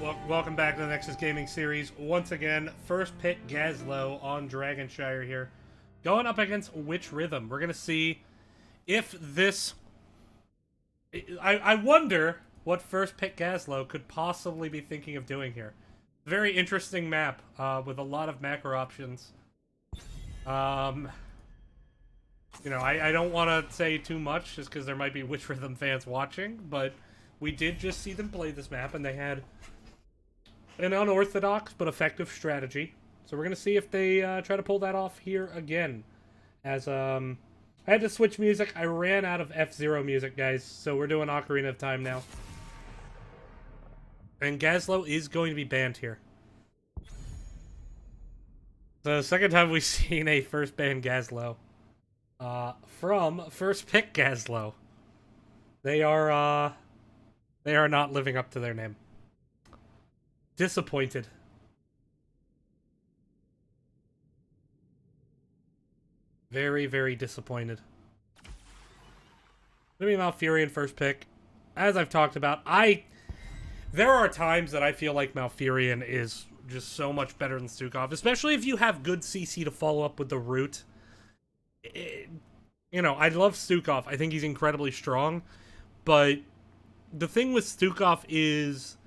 Welcome back to the Nexus Gaming Series. Once again, first pick Gazlowe on Dragonshire here. Going up against Witch Rhythm. We're going to see if this... I wonder what first pick Gazlowe could possibly be thinking of doing here. Very interesting map with a lot of macro options. I don't want to say too much just because there might be Witch Rhythm fans watching, but we did just see them play this map and they had an unorthodox but effective strategy. So we're going to see if they try to pull that off here again. As I had to switch music. I ran out of F-Zero music, guys. So we're doing Ocarina of Time now. And Gazlowe is going to be banned here. The second time we've seen a first ban Gazlowe. From first pick Gazlowe. They are not living up to their name. Disappointed. Very, very disappointed. Maybe Malfurion first pick. As I've talked about, there are times that I feel like Malfurion is just so much better than Stukov, especially if you have good CC to follow up with the root. I love Stukov. I think he's incredibly strong, but the thing with Stukov is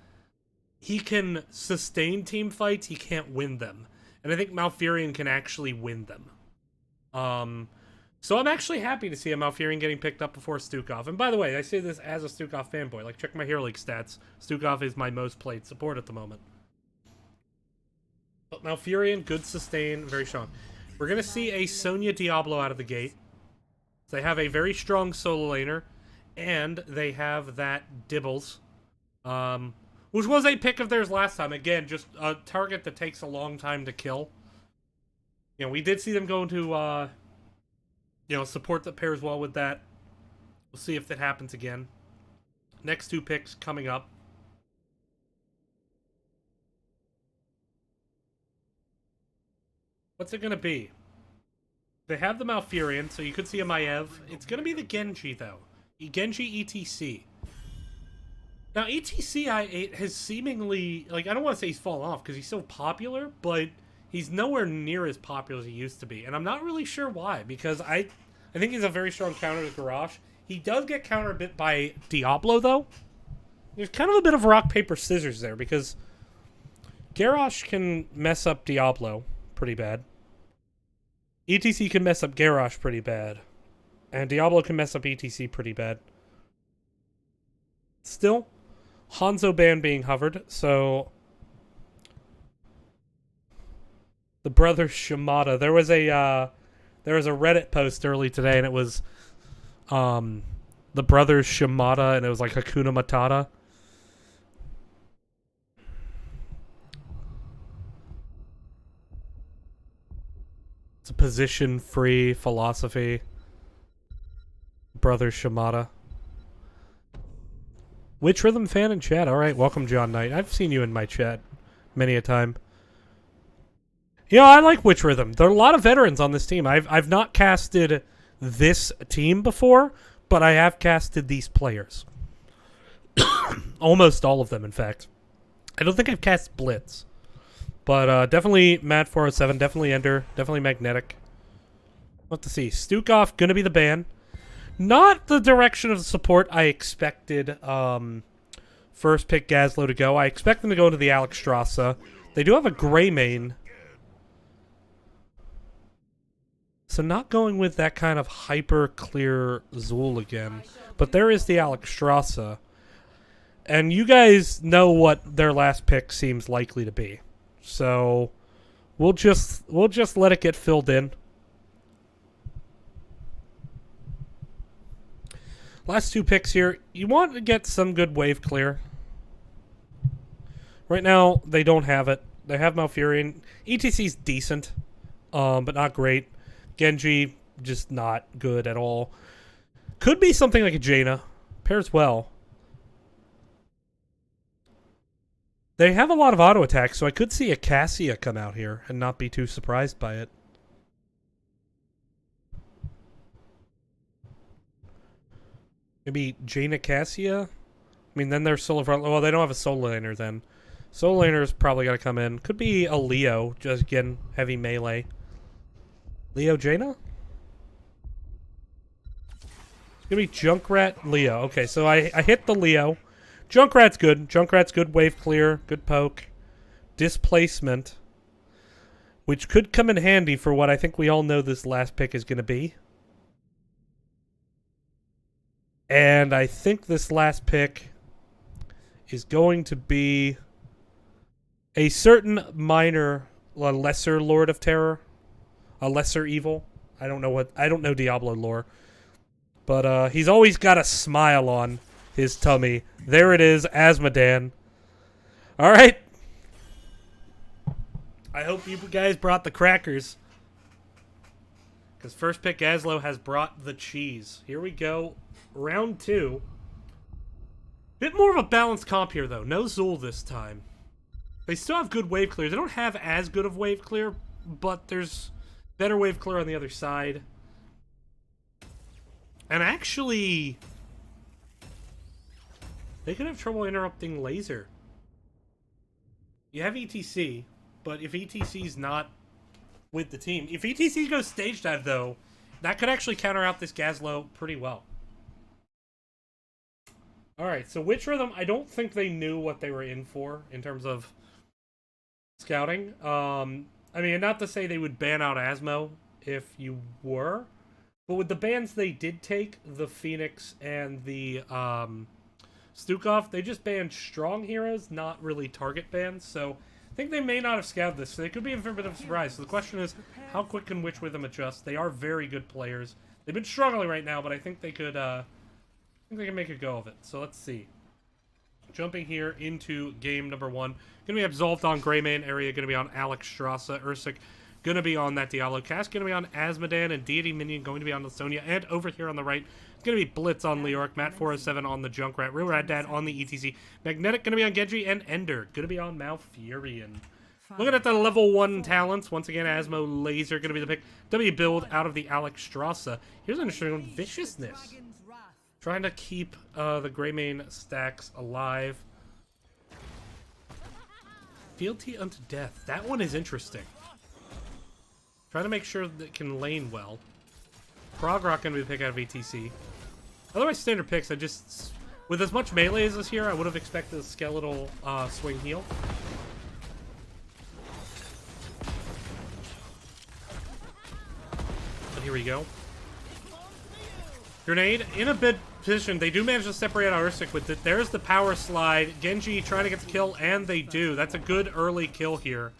he can sustain team fights, he can't win them. And I think Malfurion can actually win them. So I'm actually happy to see a Malfurion getting picked up before Stukov. And by the way, I say this as a Stukov fanboy. Like, check my Hero League stats. Stukov is my most played support at the moment. But Malfurion, good sustain, very strong. We're going to see a Sonya Diablo out of the gate. They have a very strong solo laner. And they have that Dibbles. Which was a pick of theirs last time. Again, just a target that takes a long time to kill. We did see them go into, support that pairs well with that. We'll see if that happens again. Next two picks coming up. What's it going to be? They have the Malfurion, so you could see a Maiev. It's going to be the Genji, though. Genji ETC. Now, ETC has seemingly... I don't want to say he's fallen off, because he's so popular, but he's nowhere near as popular as he used to be. And I'm not really sure why, because I think he's a very strong counter to Garrosh. He does get countered a bit by Diablo, though. There's kind of a bit of rock, paper, scissors there, because Garrosh can mess up Diablo pretty bad. ETC can mess up Garrosh pretty bad. And Diablo can mess up ETC pretty bad. Still, Hanzo ban being hovered, so... The brothers Shimada. There was a Reddit post early today, and it was the brothers Shimada, and it was like Hakuna Matata. It's a position-free philosophy. Brothers Shimada. Witch Rhythm fan in chat. All right, welcome, John Knight. I've seen you in my chat many a time. I like Witch Rhythm. There are a lot of veterans on this team. I've not casted this team before, but I have casted these players. Almost all of them, in fact. I don't think I've cast Blitz. But definitely Matt 407, definitely Ender, definitely Magnetic. What to see. Stukov, gonna be the ban. Not the direction of the support I expected first pick Gazlowe to go. I expect them to go into the Alexstrasza. They do have a gray main. So not going with that kind of hyper clear Zul again. But there is the Alexstrasza. And you guys know what their last pick seems likely to be. So we'll just let it get filled in. Last two picks here. You want to get some good wave clear. Right now, they don't have it. They have Malfurion. ETC's decent, but not great. Genji, just not good at all. Could be something like a Jaina. Pairs well. They have a lot of auto attacks, so I could see a Cassia come out here and not be too surprised by it. Maybe Jaina Cassia? I mean, then they're solo front. Well, they don't have a solo laner then. Soul Laner's probably got to come in. Could be a Leo, just again, heavy melee. Leo Jaina? It's going to be Junkrat, Leo. Okay, so I hit the Leo. Junkrat's good. Junkrat's good wave clear, good poke. Displacement, which could come in handy for what I think we all know this last pick is going to be. And I think this last pick is going to be a certain minor, a lesser Lord of Terror, a lesser evil. I don't know Diablo lore, but he's always got a smile on his tummy. There it is, Azmodan. All right. I hope you guys brought the crackers, because first pick Gazlowe has brought the cheese. Here we go, round 2. Bit more of a balanced comp here, though. No Zul this time. They still have good wave clear. They don't have as good of wave clear, but there's better wave clear on the other side. And actually, they could have trouble interrupting laser. You have ETC, but if ETC's not with the team, if ETC goes stage dive, though, that could actually counter out this Gazlowe pretty well. Alright, so Witch Rhythm, I don't think they knew what they were in for in terms of scouting. I mean, not to say they would ban out Asmo if you were, but with the bans they did take, the Phoenix and the Stukov, they just banned strong heroes, not really target bans, so I think they may not have scouted this, so they could be in for a bit of a surprise. So the question is, how quick can Witch Rhythm adjust? They are very good players. They've been struggling right now, but I think they could, I think they can make a go of it. So let's see. Jumping here into game number 1. Going to be Absolved on Greymane area. Going to be on Alex Strasza. Ursic going to be on that Diablo cast. Going to be on Azmodan and Deity Minion going to be on the Sonya. And over here on the right, it's going to be Blitz on Leoric. Matt 407 on the Junkrat. Real Rad Dad on the ETC. Magnetic going to be on Genji. And Ender going to be on Malfurion. Looking at the level 1 talents. Once again, Asmo Laser going to be the pick. W build out of the Alex Strasza. Here's an interesting one. Viciousness. Trying to keep the Greymane stacks alive. Fealty unto Death. That one is interesting. Trying to make sure that it can lane well. Prog Rock going to be the pick out of ETC. Otherwise, standard picks. I just... With as much melee as this here, I would have expected a skeletal swing heal. But here we go. Grenade in a bid position. They do manage to separate out Ursic with it. There's the power slide. Genji trying to get the kill, and they do. That's a good early kill here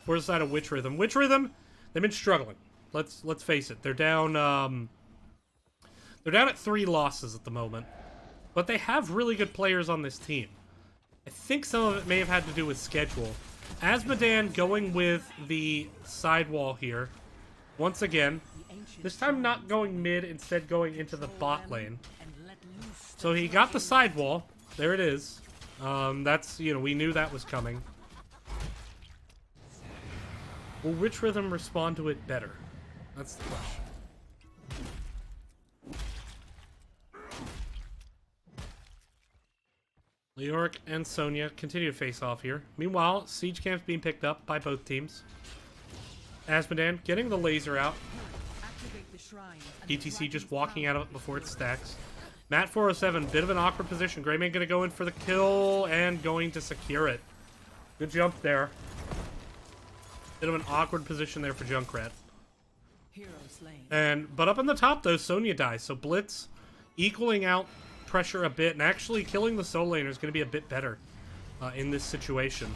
for the side of Witch Rhythm. Witch Rhythm, they've been struggling. Let's face it. They're down at 3 losses at the moment. But they have really good players on this team. I think some of it may have had to do with schedule. Azmodan going with the sidewall here. Once again. This time not going mid, instead going into the bot lane. So he got the sidewall. There it is. That's, you know, we knew that was coming. Will Witch Rhythm respond to it better? That's the question. Leoric and Sonya continue to face off here. Meanwhile, Siege Camp's being picked up by both teams. Azmodan getting the laser out. ETC just walking out of it before it stacks. Matt 407, bit of an awkward position. Greymane going to go in for the kill and going to secure it. Good jump there. Bit of an awkward position there for Junkrat. But up on the top though, Sonya dies. So Blitz equaling out pressure a bit and actually killing the Soul Laner is going to be a bit better in this situation.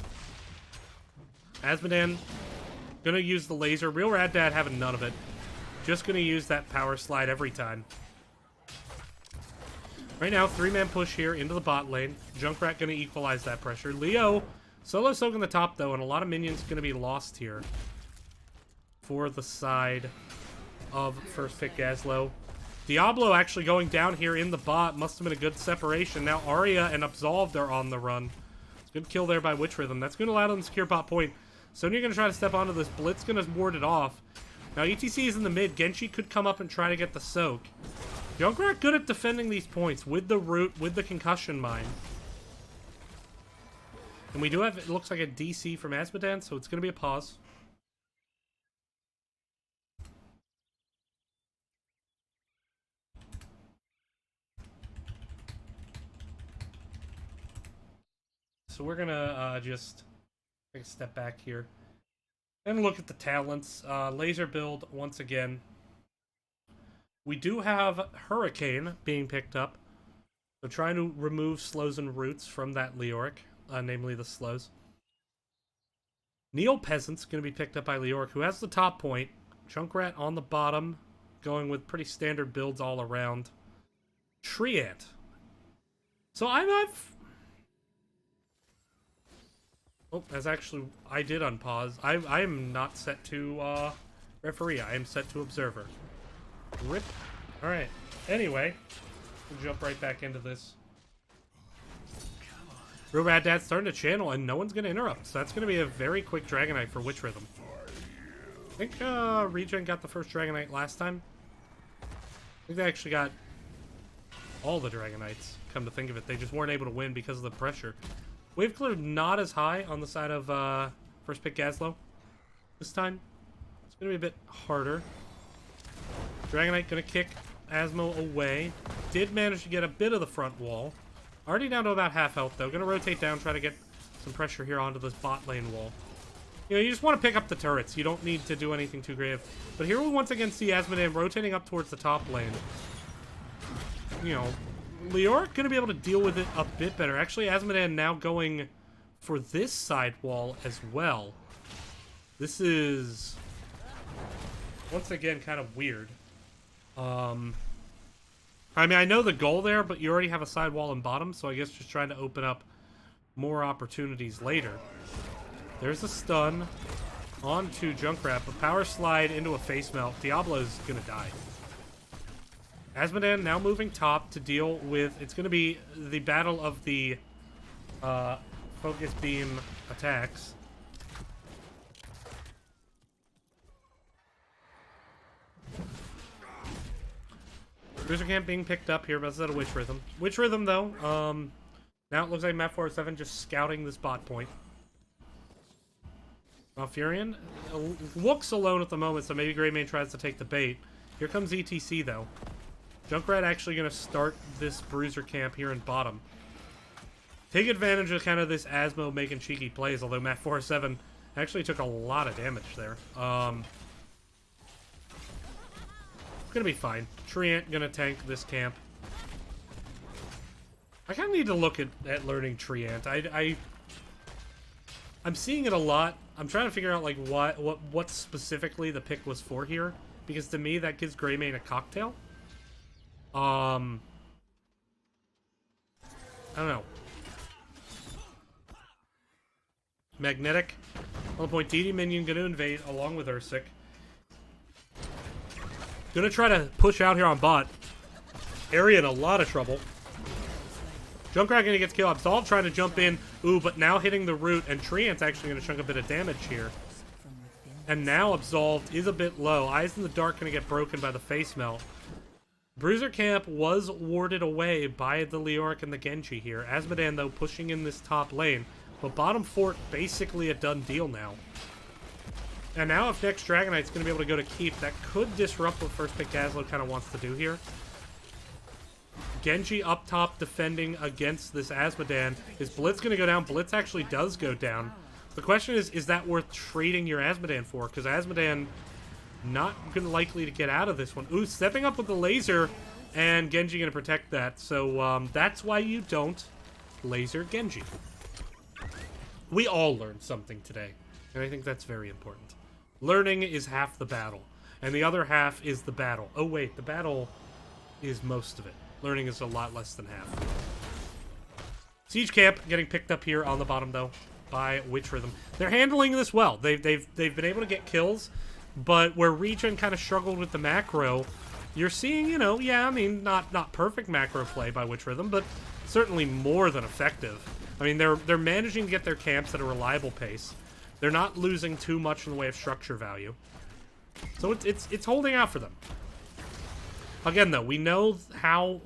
Azmodan going to use the laser. Real Rad Dad having none of it. Just going to use that power slide every time. Right now, 3-man push here into the bot lane. Junkrat going to equalize that pressure. Leo, solo soaking the top, though, and a lot of minions going to be lost here for the side of first pick Gazlowe. Diablo actually going down here in the bot. Must have been a good separation. Now Arya and Absolved are on the run. Good kill there by Witch Rhythm. That's going to allow them to secure bot point. Sonya going to try to step onto this. Blitz going to ward it off. Now, ETC is in the mid. Genji could come up and try to get the soak. Junkrat good at defending these points with the root, with the concussion mine. And we do have, it looks like a DC from Azmodan, so it's going to be a pause. So we're going to just take a step back here and look at the talents. Laser build, once again. We do have Hurricane being picked up. So trying to remove slows and roots from that Leoric, namely the slows. Neo Peasant's going to be picked up by Leoric, who has the top point. Junkrat on the bottom, going with pretty standard builds all around. Treant. So I've... Oh, that's actually... I did unpause. I am not set to referee. I am set to observer. Rip. Alright. Anyway... We'll jump right back into this. Real Bad Dad's starting to channel, and no one's going to interrupt. So that's going to be a very quick Dragonite for Witch Rhythm. I think Regen got the first Dragonite last time. I think they actually got all the Dragonites, come to think of it. They just weren't able to win because of the pressure. Wave clear not as high on the side of first pick Gazlowe. This time, it's going to be a bit harder. Dragonite going to kick Asmo away. Did manage to get a bit of the front wall. Already down to about half health, though. Gonna rotate down, try to get some pressure here onto this bot lane wall. You know, you just want to pick up the turrets. You don't need to do anything too creative. But here we once again see Azmodan rotating up towards the top lane. You know, Leoric gonna be able to deal with it a bit better. Actually, Azmodan now going for this side wall as well. This is... once again, kind of weird. I mean, I know the goal there, but you already have a side wall and bottom, so I guess just trying to open up more opportunities later. There's a stun onto Junkrat, but power slide into a face melt. Diablo's gonna die. Azmodan now moving top to deal with... it's gonna be the battle of the focus beam attacks. Bruiser Camp being picked up here, but instead of Witch Rhythm. Witch Rhythm, though, now it looks like Map 407 just scouting the spot point. Furion looks alone at the moment, so maybe Greymane tries to take the bait. Here comes ETC, though. Junkrat actually going to start this Bruiser Camp here in bottom. Take advantage of kind of this Asmo making cheeky plays, although Map 407 actually took a lot of damage there. Gonna be fine. Treant gonna tank this camp. I kind of need to look at learning Treant. I'm seeing it a lot. I'm trying to figure out like what specifically the pick was for here, because to me that gives Greymane a cocktail. I don't know. Magnetic. On the point, DD minion gonna invade along with Ursic. Gonna try to push out here on bot. Area in a lot of trouble. Junkrat gonna get killed. Absolve trying to jump in. Ooh, but now hitting the root, and Treant's actually gonna chunk a bit of damage here. And now Absolved is a bit low. Eyes in the Dark gonna get broken by the face melt. Bruiser Camp was warded away by the Leoric and the Genji here. Azmodan, though, pushing in this top lane. But bottom fort basically a done deal now. And now if next Dragonite's going to be able to go to keep, that could disrupt what first pick Gazlowe kind of wants to do here. Genji up top defending against this Azmodan. Is Blitz going to go down? Blitz actually does go down. The question is that worth trading your Azmodan for? Because Azmodan not likely to get out of this one. Ooh, stepping up with the laser, and Genji going to protect that. So that's why you don't laser Genji. We all learned something today, and I think that's very important. Learning is half the battle, and the other half is the battle. Oh wait, the battle is most of it. Learning is a lot less than half. Siege Camp getting picked up here on the bottom, though, by Witch Rhythm. They're handling this well. They've been able to get kills, but where Regen kind of struggled with the macro, you're seeing, you know, yeah, I mean, not perfect macro play by Witch Rhythm, but certainly more than effective. I mean, they're managing to get their camps at a reliable pace. They're not losing too much in the way of structure value. So it's holding out for them. Again, though, we know how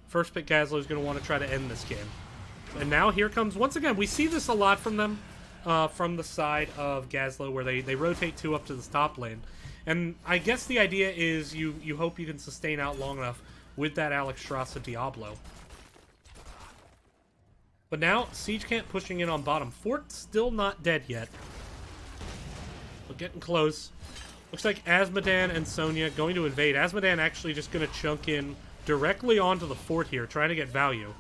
first pick Gazlowe is going to want to try to end this game. And now here comes, once again, we see this a lot from them, from the side of Gazlowe, where they rotate 2 up to the top lane. And I guess the idea is you hope you can sustain out long enough with that Alexstrasza Diablo. But now, Siege Camp pushing in on bottom. Fort still not dead yet. But getting close. Looks like Azmodan and Sonya going to invade. Azmodan actually just going to chunk in directly onto the fort here, trying to get value.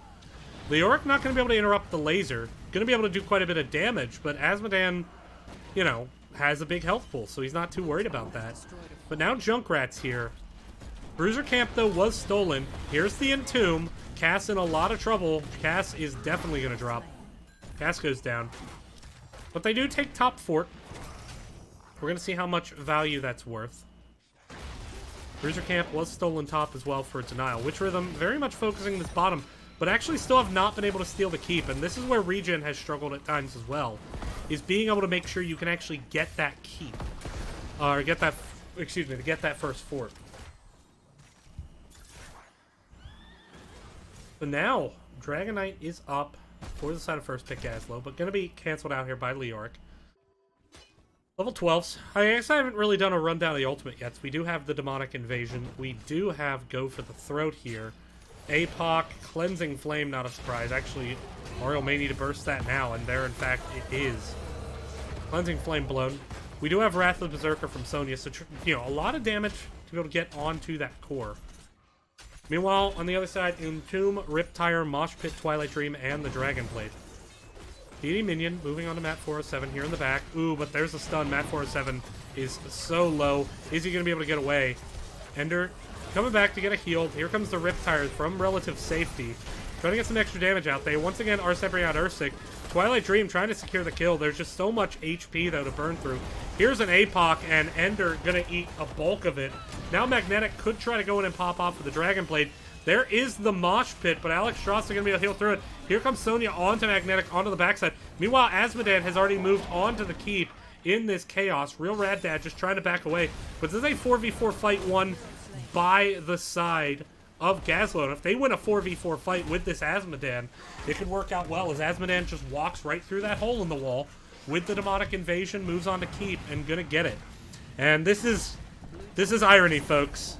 Leoric not going to be able to interrupt the laser. Going to be able to do quite a bit of damage, but Azmodan, you know, has a big health pool, so he's not too worried about that. But now Junkrat's here. Bruiser Camp, though, was stolen. Here's the Entomb. Cass in a lot of trouble. Cass is definitely going to drop. Cass goes down. But they do take top fort. We're going to see how much value that's worth. Bruiser Camp was stolen top as well for denial. Witch Rhythm very much focusing this bottom, but actually still have not been able to steal the keep. And this is where Regen has struggled at times as well, is being able to make sure you can actually get that keep. Or get that, excuse me, to get that first fort. So now, Dragon Knight is up for the side of first pick Gazlowe, but going to be canceled out here by Leoric. Level 12s. I guess I haven't really done a rundown of the ultimate yet. So we do have the Demonic Invasion. We do have Go for the Throat here. APOC, Cleansing Flame, not a surprise. Actually, Mario may need to burst that now, and there, in fact, it is. Cleansing Flame blown. We do have Wrath of the Berserker from Sonya, so, you know, a lot of damage to be able to get onto that core. Meanwhile, on the other side, Entomb, Riptire, Mosh Pit, Twilight Dream, and the Dragon Blade. DD Minion moving on to Mat 407 here in the back. Ooh, but there's a stun. Mat 407 is so low. Is he going to be able to get away? Ender coming back to get a heal. Here comes the Riptire from relative safety. Trying to get some extra damage out. They once again are separating out Ursik. Twilight Dream trying to secure the kill. There's just so much HP, though, to burn through. Here's an APOC, and Ender going to eat a bulk of it. Now Magnetic could try to go in and pop off with the Dragon Blade. There is the Mosh Pit, but Alexstrasza going to be able to heal through it. Here comes Sonya onto Magnetic, onto the backside. Meanwhile, Azmodan has already moved onto the keep in this chaos. Real Rad Dad just trying to back away. But this is a 4v4 fight won by the side of Gazlowe. And if they win a 4v4 fight with this Azmodan, it could work out well, as Azmodan just walks right through that hole in the wall with the Demonic Invasion, moves on to keep, and gonna get it. And this is irony, folks.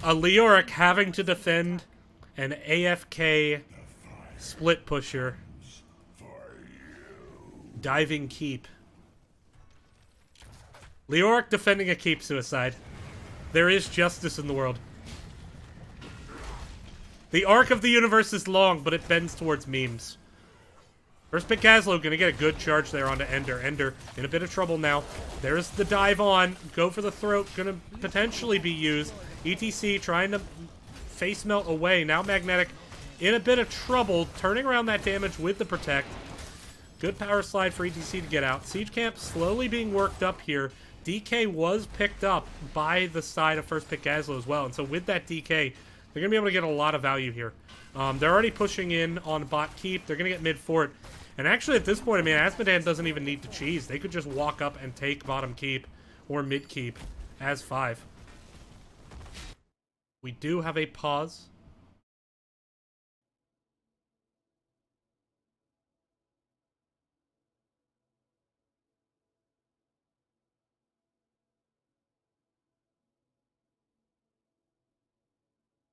A Leoric having to defend an AFK split pusher. Diving keep. Leoric defending a keep suicide. There is justice in the world. The arc of the universe is long, but it bends towards memes. First pick Gazlowe, gonna get a good charge there onto Ender. Ender in a bit of trouble now. There's the dive on. Go for the throat, gonna potentially be used. ETC trying to face melt away. Now Magnetic in a bit of trouble, turning around that damage with the Protect. Good power slide for ETC to get out. Siege Camp slowly being worked up here. DK was picked up by the side of first pick Gazlowe as well, and so with that DK, they're going to be able to get a lot of value here. They're already pushing in on bot keep. They're going to get mid fort. And actually at this point, I mean, Azmodan doesn't even need to cheese. They could just walk up and take bottom keep or mid keep as 5. We do have a pause.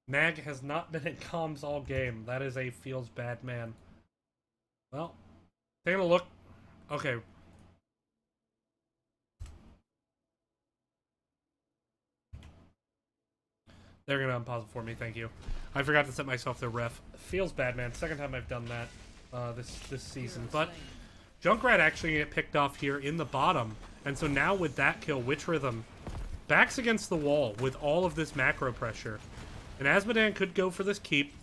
Mag has not been in comms all game. That is a feels bad man. Well, taking a look. Okay. They're going to unpause it for me, thank you. I forgot to set myself the ref. Feels bad, man. Second time I've done that this season. But Junkrat actually get picked off here in the bottom. And so now with that kill, Witch Rhythm backs against the wall with all of this macro pressure. And Azmodan could go for this keep.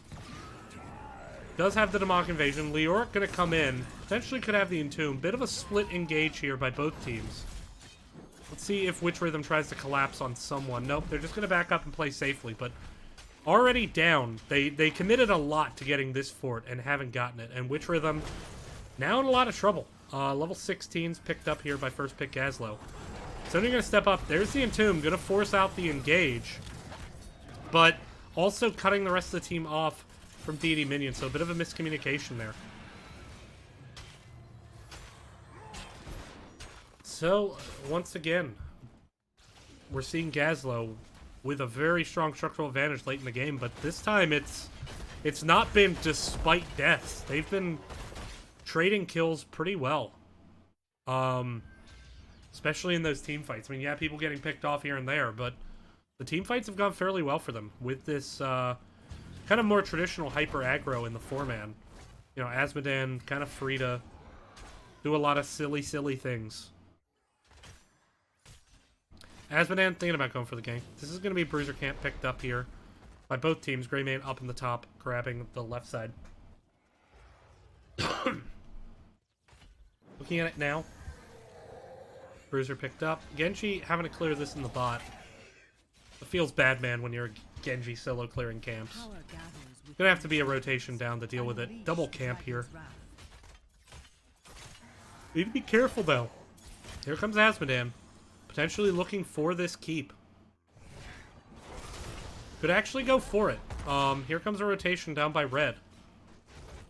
Does have the Demonic Invasion. Leoric going to come in. Potentially could have the Entomb. Bit of a split engage here by both teams. Let's see if Witch Rhythm tries to collapse on someone. Nope, they're just going to back up and play safely. But already down. They committed a lot to getting this fort and haven't gotten it. And Witch Rhythm now in a lot of trouble. Level 16's picked up here by first pick Gazlowe. Sonya going to step up. There's the Entomb. Going to force out the engage. But also cutting the rest of the team off from deity minions, so a bit of a miscommunication there. So, once again, we're seeing Gazlowe with a very strong structural advantage late in the game, but this time it's not been despite deaths. They've been trading kills pretty well. Especially in those team fights. I mean, yeah, people getting picked off here and there, but the team fights have gone fairly well for them with this kind of more traditional hyper aggro in the 4-man. You know, Azmodan kind of free to do a lot of silly things. Azmodan thinking about going for the gank. This is going to be Bruiser Camp picked up here by both teams. Greymane up in the top, grabbing the left side. Looking at it now. Bruiser picked up. Genji having to clear this in the bot. It feels bad, man, when you're a Genji solo clearing camps. Gonna have to be a rotation down to deal with it. Double camp here. Need to be careful, though. Here comes Azmodan. Potentially looking for this keep. Could actually go for it. Here comes a rotation down by red.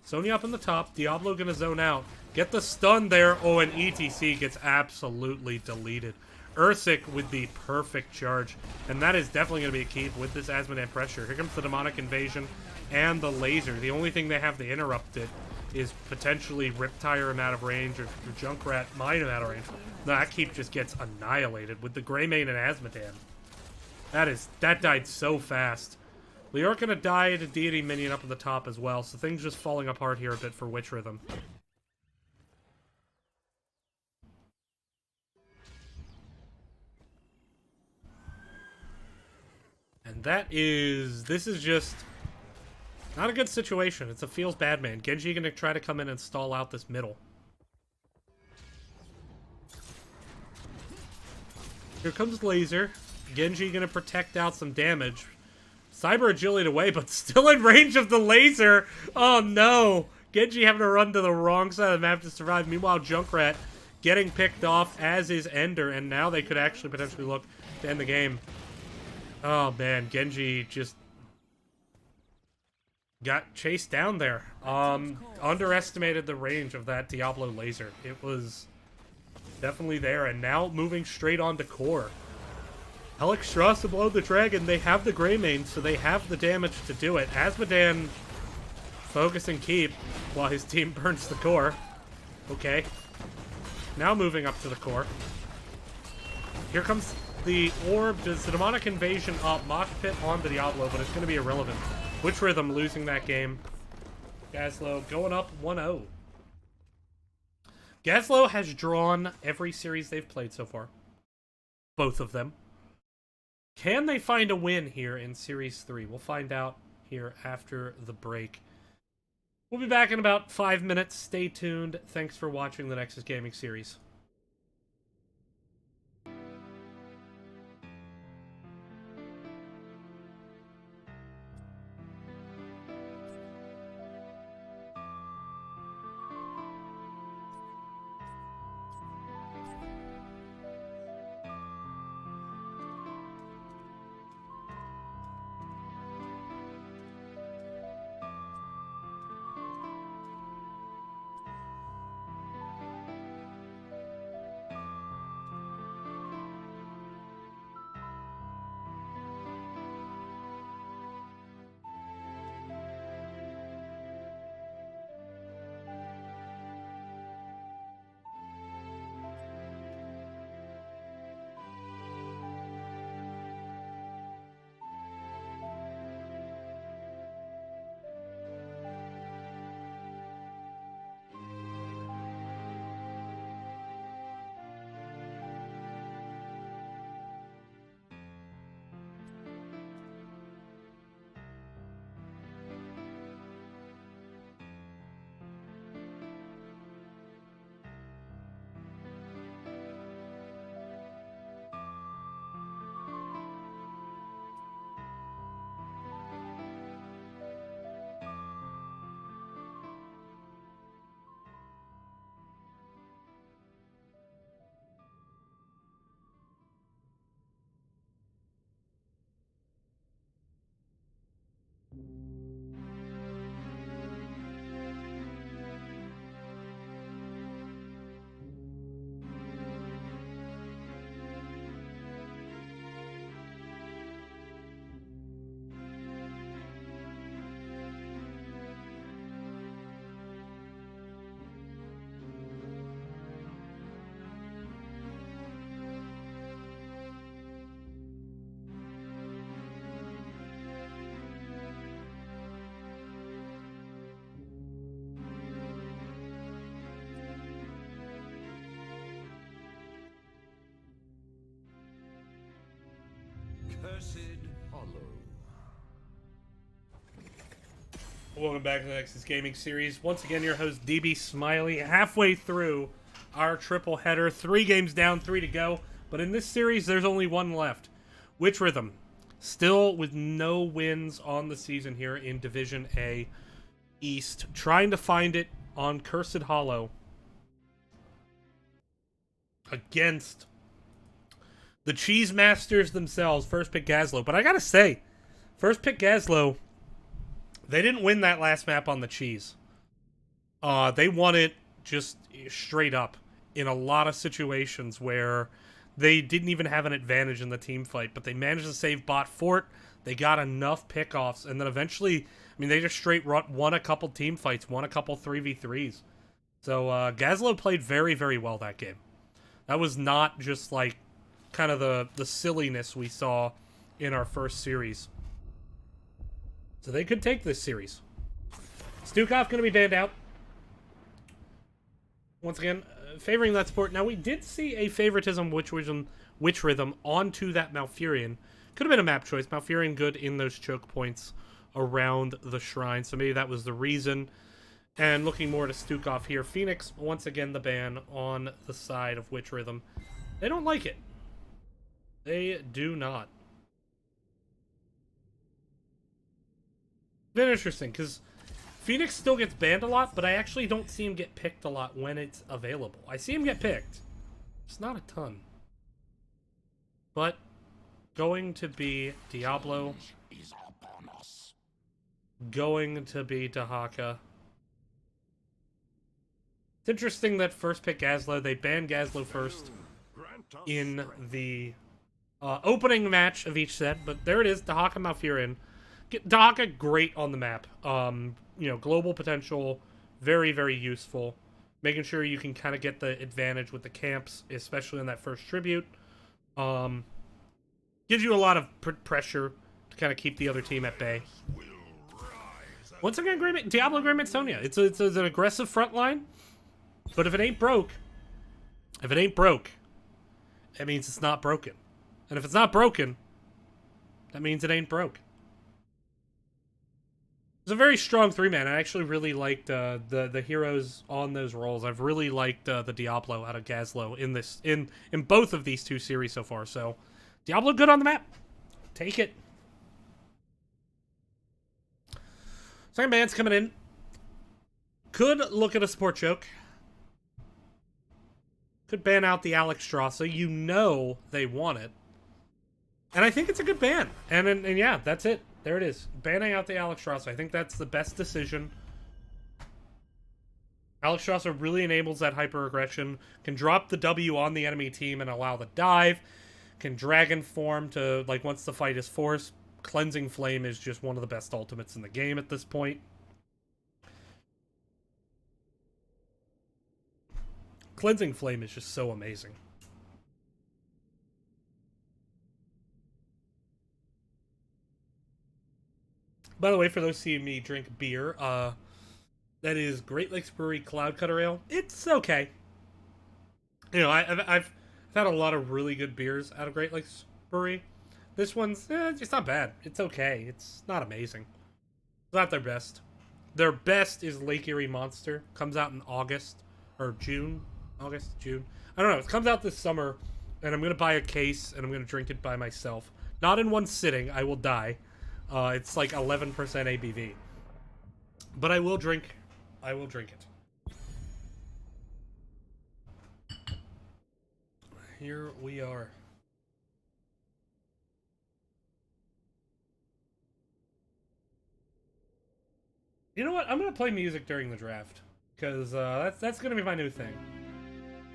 Sonya up in the top. Diablo gonna zone out. Get the stun there. Oh, and ETC gets absolutely deleted. Ursik with the perfect charge. And that is definitely going to be a keep with this Azmodan pressure. Here comes the Demonic Invasion and the laser. The only thing they have to interrupt it is potentially Riptire him out of range or Junkrat mine him out of range. No, that keep just gets annihilated with the Greymane and Azmodan. That died so fast. Leoric gonna die to Deity Minion up at the top as well, so things just falling apart here a bit for Witch Rhythm. And this is just not a good situation. It's a feels bad man. Genji gonna try to come in and stall out this middle. Here comes Laser. Genji gonna protect out some damage. Cyber Agility away, but still in range of the laser. Oh no! Genji having to run to the wrong side of the map to survive. Meanwhile, Junkrat getting picked off, as is Ender, and now they could actually potentially look to end the game. Oh man, Genji just got chased down there. Underestimated the range of that Diablo laser. It was definitely there, and now moving straight on to core. Alex Strauss to blow the dragon. They have the Greymane, so they have the damage to do it. Azmodan focus and keep while his team burns the core. Okay. Now moving up to the core. Here comes the orb. Does the Demonic Invasion up? Mosh Pit on the Diablo, but it's going to be irrelevant. Witch Rhythm losing that game. Gazlowe going up 1-0. Gazlowe has drawn every series they've played so far. Both of them. Can they find a win here in Series 3? We'll find out here after the break. We'll be back in about 5 minutes. Stay tuned. Thanks for watching the Nexus Gaming series. Welcome back to the Nexus Gaming Series. Once again, your host DB Smiley, halfway through our triple header. 3 games down, 3 to go. But in this series, there's only 1 left. Witch Rhythm, still with no wins on the season here in Division A East. Trying to find it on Cursed Hollow against the Cheese Masters themselves. First pick Gazlowe. But I gotta say, first pick Gazlowe, they didn't win that last map on the cheese. They won it just straight up in a lot of situations where they didn't even have an advantage in the team fight, but they managed to save bot fort. They got enough pickoffs, and then eventually, I mean, they just straight won a couple team fights, won a couple 3v3s. So Gazlowe played very, very well that game. That was not just like kind of the silliness we saw in our first series. So they could take this series. Stukov going to be banned out. Once again, favoring that support. Now, we did see a favoritism Witch Rhythm onto that Malfurion. Could have been a map choice. Malfurion good in those choke points around the shrine. So maybe that was the reason. And looking more to Stukov here. Phoenix, once again, the ban on the side of Witch Rhythm. They don't like it. They do not. Been interesting, because Phoenix still gets banned a lot, but I actually don't see him get picked a lot when it's available. I see him get picked. It's not a ton. But going to be Diablo. Going to be Dahaka. It's interesting that first pick Gazlowe. They banned Gazlowe first in the opening match of each set, but there it is, Dahaka Malfurion. Dahaka, great on the map. You know, global potential, very, very useful. Making sure you can kind of get the advantage with the camps, especially in that first tribute. Gives you a lot of pressure to kind of keep the other team at bay. Once again, Diablo Greymate Sonya. It's an aggressive front line, but if it ain't broke, that means it's not broken. And if it's not broken, that means it ain't broke. It's a very strong 3-man. I actually really liked the heroes on those roles. I've really liked the Diablo out of Gazlowe in both of these 2 series so far. So Diablo good on the map. Take it. Second ban's coming in. Could look at a support choke. Could ban out the Alex Strasser. You know they want it. And I think it's a good ban. And yeah, that's it. There it is. Banning out the Alex Strasser. I think that's the best decision. Alex Strasser really enables that hyper-aggression. Can drop the W on the enemy team and allow the dive. Can Dragon form to, like, once the fight is forced. Cleansing Flame is just one of the best ultimates in the game at this point. Cleansing Flame is just so amazing. By the way, for those seeing me drink beer, that is Great Lakes Brewery Cloud Cutter Ale. It's okay. You know, I've had a lot of really good beers out of Great Lakes Brewery. This one's, it's not bad. It's okay. It's not amazing. It's not their best. Their best is Lake Erie Monster. Comes out in August. Or June. August? June. I don't know. It comes out this summer. And I'm going to buy a case. And I'm going to drink it by myself. Not in one sitting. I will die. It's like 11% ABV. But I will drink it. Here we are. You know what? I'm going to play music during the draft. Because that's going to be my new thing.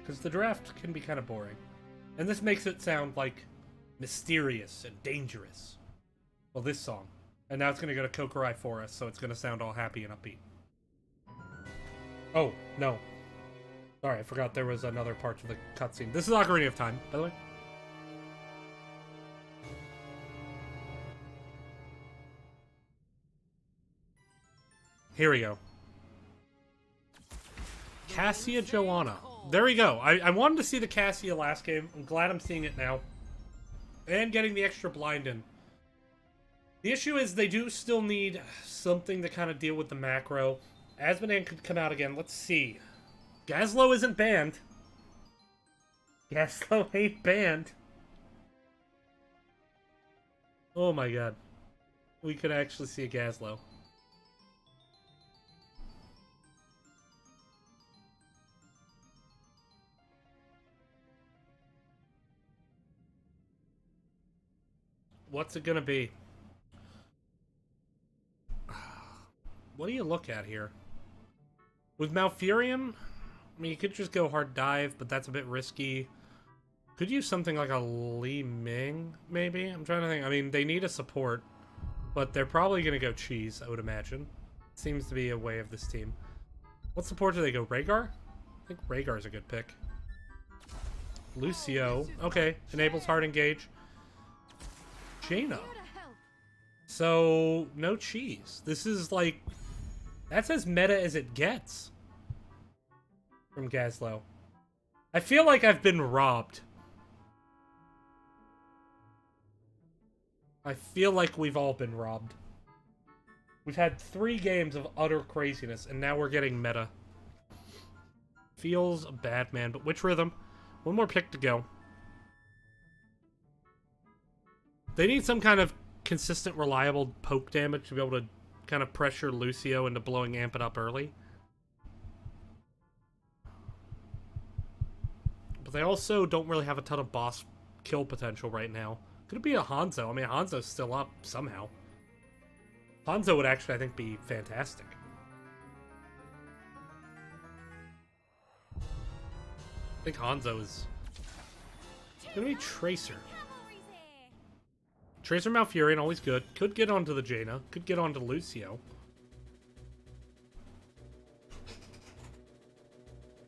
Because the draft can be kind of boring. And this makes it sound like mysterious and dangerous. Well, this song. And now it's going to go to Kokurai Forest, so it's going to sound all happy and upbeat. Oh, no. Sorry, I forgot there was another part to the cutscene. This is Ocarina of Time, by the way. Here we go. Cassia Joanna. There we go. I wanted to see the Cassia last game. I'm glad I'm seeing it now. And getting the extra blind in. The issue is they do still need something to kind of deal with the macro. Asmodan could come out again. Let's see. Gazlowe isn't banned. Gazlowe ain't banned. Oh my god. We could actually see a Gazlowe. What's it gonna be? What do you look at here? With Malfurion, I mean, you could just go hard dive, but that's a bit risky. Could use something like a Li Ming, maybe? I'm trying to think. I mean, they need a support, but they're probably going to go cheese, I would imagine. Seems to be a way of this team. What support do they go? Rhaegar? I think Rhaegar's a good pick. Lucio. Okay, enables hard engage. Jaina. So, no cheese. This is like... That's as meta as it gets. From Gazlowe. I feel like I've been robbed. I feel like we've all been robbed. We've had 3 games of utter craziness, and now we're getting meta. Feels bad, man. But which rhythm? One more pick to go. They need some kind of consistent, reliable poke damage to be able to kind of pressure Lucio into blowing Amp it up early. But they also don't really have a ton of boss kill potential right now. Could it be a Hanzo? I mean, Hanzo's still up somehow. Hanzo would actually, I think, be fantastic. I think Hanzo is gonna be Tracer. Tracer Malfurion, always good. Could get onto the Jaina. Could get onto Lucio.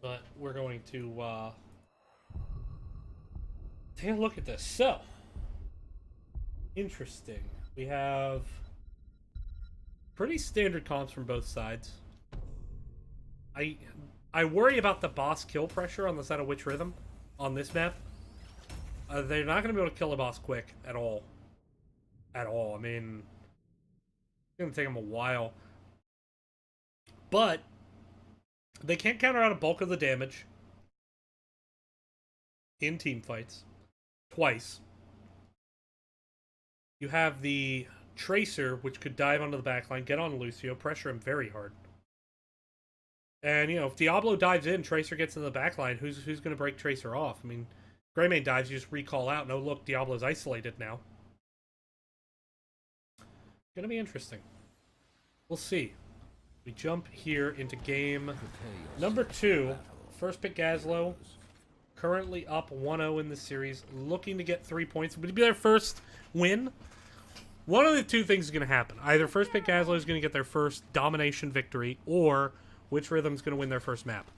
But we're going to take a look at this. So, interesting. We have pretty standard comps from both sides. I worry about the boss kill pressure on the side of Witch Rhythm on this map. They're not going to be able to kill a boss quick at all. At all. I mean, it's going to take them a while. But they can't counter out a bulk of the damage in team fights. Twice. You have the Tracer, which could dive onto the backline, get on Lucio, pressure him very hard. And, you know, if Diablo dives in, Tracer gets into the backline, who's going to break Tracer off? I mean, Greymane dives, you just recall out. No, look, Diablo's isolated now. Gonna be interesting. We'll see. We jump here into game number 2. First pick Gazlowe. Currently up 1-0 in the series. Looking to get 3 points. Would it be their first win? One of the two things is going to happen. Either first pick Gazlowe is going to get their first domination victory, or Witch Rhythm's going to win their first map.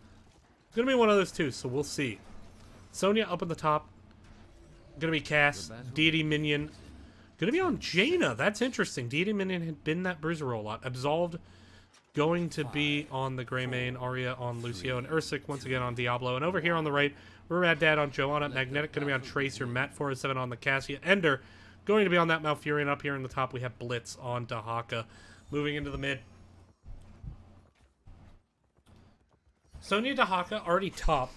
It's going to be one of those two, so we'll see. Sonya up at the top. Going to be Cass. Deity Minion. Going to be on Jaina. That's interesting. Deity Minion had been that bruiser roll a lot. Absolved going to be on the Greymane. Arya on Lucio. And Ursik once again on Diablo. And over here on the right, we're Mad Dad on Joanna. Magnetic going to be on Tracer. Matt 407 on the Cassia. Ender going to be on that Malfurion. Up here in the top, we have Blitz on Dahaka. Moving into the mid. Sonya Dahaka already top.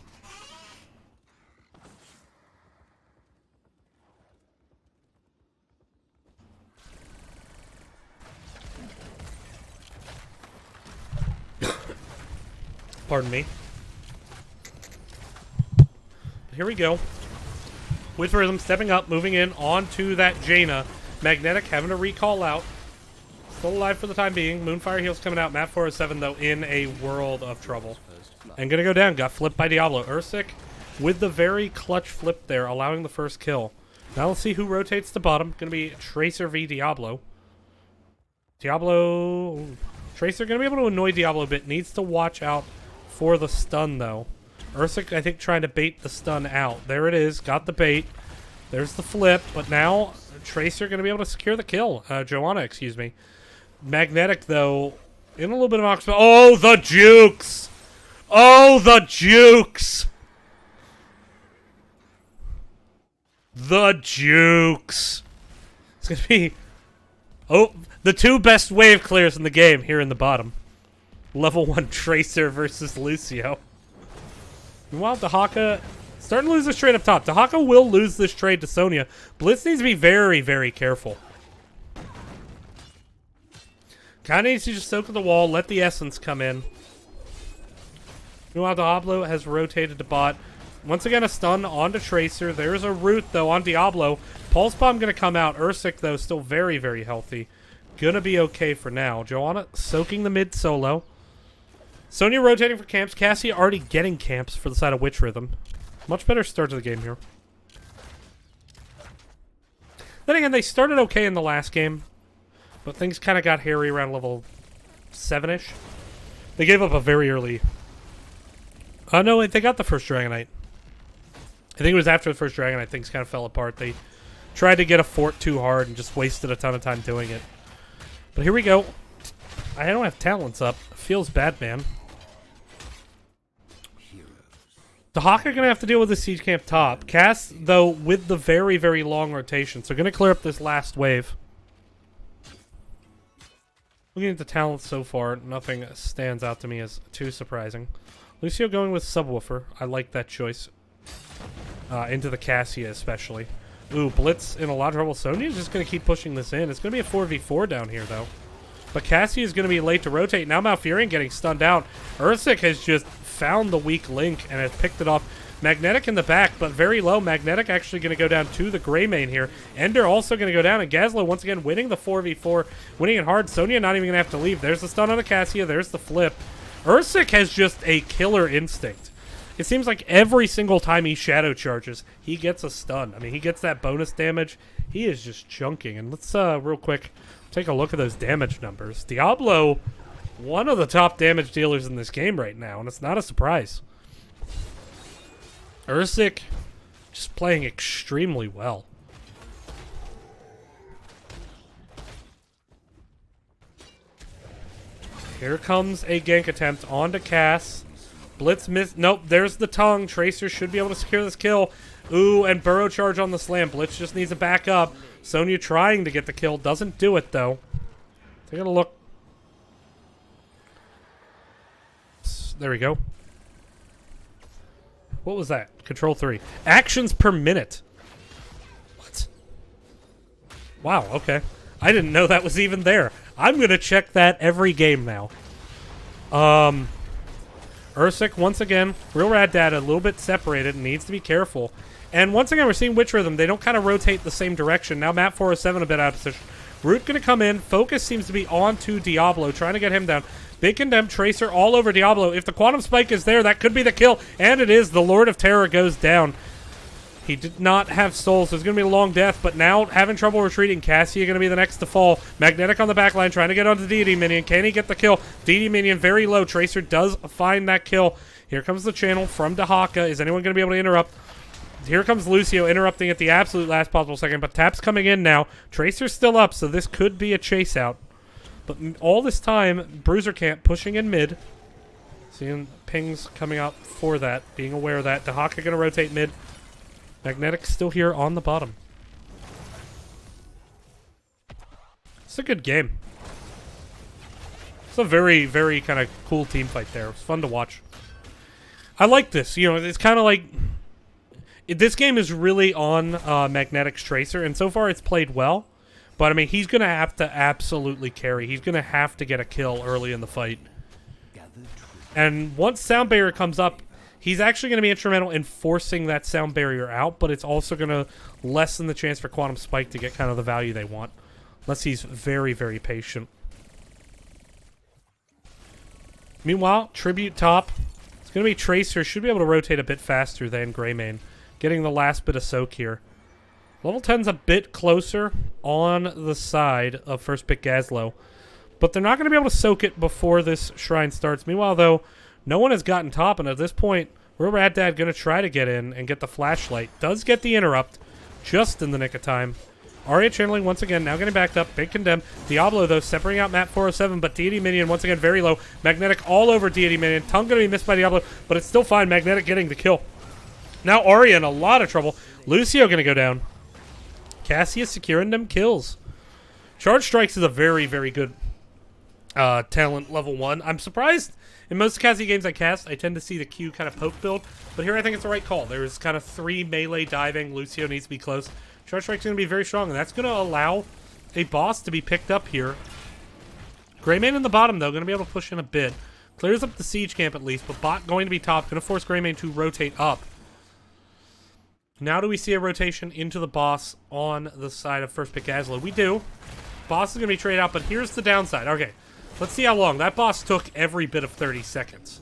Pardon me. Here we go. With Rhythm stepping up, moving in onto that Jaina. Magnetic having to recall out. Still alive for the time being. Moonfire Heals coming out. Matt 407, though, in a world of trouble. And gonna go down. Got flipped by Diablo. Ursik with the very clutch flip there, allowing the first kill. Now let's see who rotates to bottom. Gonna be Tracer v Diablo. Diablo... Tracer gonna be able to annoy Diablo a bit. Needs to watch out for the stun, though. Ursik, I think, trying to bait the stun out. There it is. Got the bait. There's the flip. But now, Tracer going to be able to secure the kill. Joanna, excuse me. Magnetic, though, in a little bit of oxygen. Oh, the jukes! Oh, the jukes! The jukes! It's going to be Oh, the two best wave clears in the game here in the bottom. Level 1 Tracer versus Lucio. Meanwhile, Dahaka starting to lose this trade up top. Dahaka will lose this trade to Sonya. Blitz needs to be very, very careful. Kind of needs to just soak at the wall, let the essence come in. Meanwhile, Diablo has rotated to bot. Once again, a stun onto Tracer. There's a root, though, on Diablo. Pulse Bomb going to come out. Ursik, though, still very, very healthy. Gonna be okay for now. Joanna soaking the mid solo. Sonya rotating for camps. Cassie already getting camps for the side of Witch Rhythm. Much better start to the game here. Then again, they started okay in the last game, but things kind of got hairy around level 7-ish. They gave up a very early... no, they got the first Dragonite. I think it was after the first Dragonite things kind of fell apart. They tried to get a fort too hard and just wasted a ton of time doing it. But here we go. I don't have talents up. Feels bad, man. The Hawk are going to have to deal with the siege camp top. Cass, though, with the very, very long rotation. So going to clear up this last wave. Looking at the talents so far, nothing stands out to me as too surprising. Lucio going with Subwoofer. I like that choice. Into the Cassia especially. Ooh, Blitz in a lot of trouble. Sonya's just going to keep pushing this in. It's going to be a 4v4 down here, though. But Cassie is going to be late to rotate. Now Malfurion getting stunned out. Ursik has just found the weak link and has picked it off. Magnetic in the back, but very low. Magnetic actually going to go down to the Greymane here. Ender also going to go down, and Gazlowe once again winning the 4v4. Winning it hard. Sonya not even going to have to leave. There's the stun on the Cassia. There's the flip. Ursik has just a killer instinct. It seems like every single time he shadow charges, he gets a stun. I mean, he gets that bonus damage. He is just chunking. And let's, real quick, take a look at those damage numbers. Diablo, one of the top damage dealers in this game right now, and it's not a surprise. Ursik just playing extremely well. Here comes a gank attempt onto Cass. Blitz miss. Nope, there's the tongue. Tracer should be able to secure this kill. Ooh, and burrow charge on the slam. Blitz just needs to back up. Sonya trying to get the kill. Doesn't do it, though. Take a look. There we go. What was that? Control 3. Actions per minute. What? Wow, okay. I didn't know that was even there. I'm going to check that every game now. Ursik, once again, real rad data, a little bit separated, needs to be careful. And once again, we're seeing Witch Rhythm. They don't kind of rotate the same direction. Now Map 407 a bit out of position. Root going to come in. Focus seems to be on to Diablo, trying to get him down. Big Condemned Tracer all over Diablo. If the Quantum Spike is there, that could be the kill. And it is. The Lord of Terror goes down. He did not have souls, so it's going to be a long death, but now having trouble retreating. Cassia going to be the next to fall. Magnetic on the back line, trying to get onto Deity Minion. Can he get the kill? Deity Minion very low. Tracer does find that kill. Here comes the channel from Dahaka. Is anyone going to be able to interrupt? Here comes Lucio interrupting at the absolute last possible second, but Tap's coming in now. Tracer's still up, so this could be a chase out. But all this time, Bruiser Camp pushing in mid. Seeing pings coming out for that, being aware of that. Dahaka going to rotate mid. Magnetic still here on the bottom. It's a good game. It's a very, very kind of cool team fight there. It's fun to watch. I like this. You know, it's kind of like... This game is really on Magnetic's Tracer, and so far it's played well. But, I mean, he's going to have to absolutely carry. He's going to have to get a kill early in the fight. And once Sound Barrier comes up, he's actually going to be instrumental in forcing that sound barrier out, but it's also going to lessen the chance for Quantum Spike to get kind of the value they want. Unless he's very, very patient. Meanwhile, Tribute top. It's going to be Tracer. Should be able to rotate a bit faster than Greymane. Getting the last bit of soak here. Level 10's a bit closer on the side of first pick Gazlowe. But they're not going to be able to soak it before this shrine starts. Meanwhile, though, no one has gotten top, and at this point, we're Rad Dad going to try to get in and get the flashlight. Does get the interrupt, just in the nick of time. Arya channeling once again, now getting backed up. Big Condemn. Diablo, though, separating out Map 407, but Deity Minion once again very low. Magnetic all over Deity Minion. Tongue going to be missed by Diablo, but it's still fine. Magnetic getting the kill. Now Arya in a lot of trouble. Lucio going to go down. Cassia securing them kills. Charge Strikes is a very, very good talent level 1. I'm surprised in most Cassie games I cast, I tend to see the Q kind of poke build, but here I think it's the right call. There's kind of 3 melee diving. Lucio needs to be close. Charge Strike's going to be very strong, and that's going to allow a boss to be picked up here. Greymane in the bottom, though, going to be able to push in a bit. Clears up the siege camp at least, but bot going to be top. Going to force Greymane to rotate up. Now do we see a rotation into the boss on the side of first pick Gazlowe? We do. Boss is going to be traded out, but here's the downside. Okay, let's see how long. That boss took every bit of 30 seconds.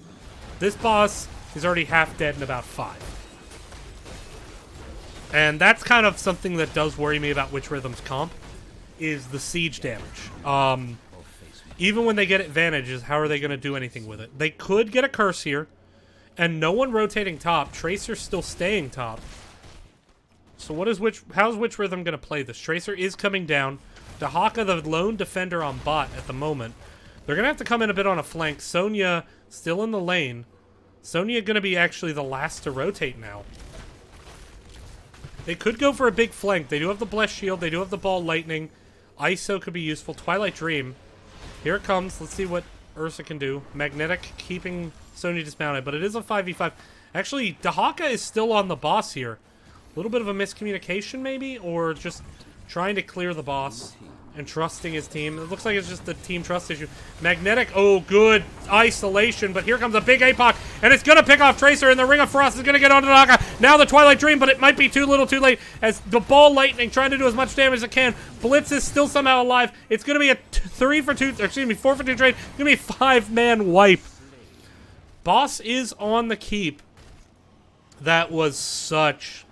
This boss is already half dead in about 5. And that's kind of something that does worry me about Witch Rhythm's comp, is the siege damage. Even when they get advantages, how are they going to do anything with it? They could get a curse here, and no one rotating top. Tracer's still staying top. So how's Witch Rhythm going to play this? Tracer is coming down. Dahaka, the lone defender on bot at the moment. They're going to have to come in a bit on a flank. Sonya still in the lane. Sonya going to be actually the last to rotate now. They could go for a big flank. They do have the Blessed Shield. They do have the Ball Lightning. ISO could be useful. Twilight Dream. Here it comes. Let's see what Ursa can do. Magnetic keeping Sonya dismounted, but it is a 5v5. Actually, Dahaka is still on the boss here. A little bit of a miscommunication maybe, or just trying to clear the boss and trusting his team. It looks like it's just the team trust issue. Magnetic, oh, good isolation, but here comes a big APOC, and it's going to pick off Tracer, and the Ring of Frost is going to get onto Dahaka. Now the Twilight Dream, but it might be too little too late, as the Ball Lightning trying to do as much damage as it can. Blitz is still somehow alive. It's going to be a 4 for 2 trade. It's going to be a 5-man wipe. Boss is on the keep. That was such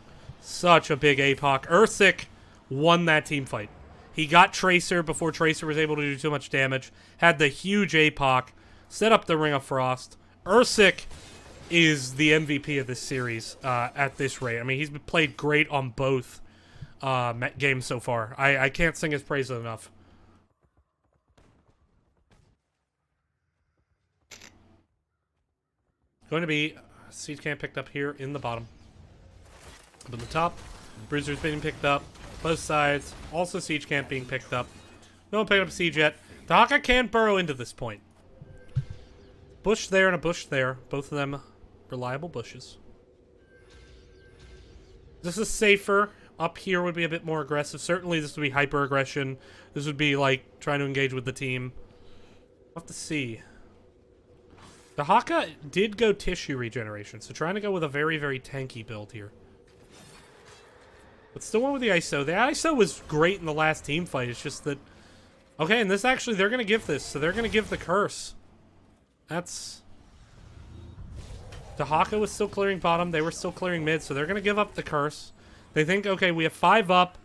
a big APOC. Ursic won that team fight. He got Tracer before Tracer was able to do too much damage. Had the huge APOC. Set up the Ring of Frost. Ursic is the MVP of this series at this rate. I mean, he's played great on both games so far. I can't sing his praise enough. Going to be Siege Camp picked up here in the bottom. Up in the top, Bruiser's being picked up. Both sides, also Siege Camp being picked up. No one picked up Siege yet. Dahaka can't burrow into this point. Bush there and a bush there. Both of them reliable bushes. This is safer. Up here would be a bit more aggressive. Certainly this would be hyper aggression. This would be like trying to engage with the team. We'll have to see. Dahaka did go tissue regeneration, so trying to go with a very, very tanky build here. But still went with the ISO. The ISO was great in the last team fight. It's just that... Okay, and this actually, they're going to give this. So they're going to give the curse. That's... Dahaka was still clearing bottom. They were still clearing mid. So they're going to give up the curse. They think, okay, we have 5 up.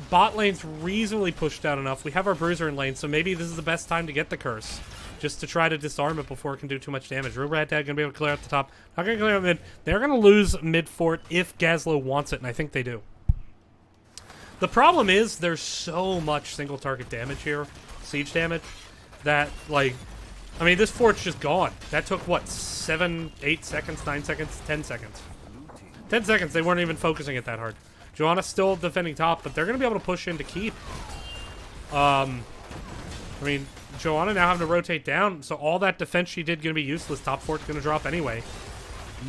Bot lane's reasonably pushed out enough. We have our Bruiser in lane. So maybe this is the best time to get the curse. Just to try to disarm it before it can do too much damage. Real Rat Dad going to be able to clear out the top. Not going to clear out mid. They're going to lose mid fort if Gazlowe wants it, and I think they do. The problem is there's so much single target damage here, siege damage, that, like, I mean, this fort's just gone. That took, what, 7, 8 seconds, 9 seconds, 10 seconds. 10 seconds, they weren't even focusing it that hard. Joanna's still defending top, but they're going to be able to push in to keep. I mean... Joanna now having to rotate down, so all that defense she did going to be useless. Top fort's going to drop anyway.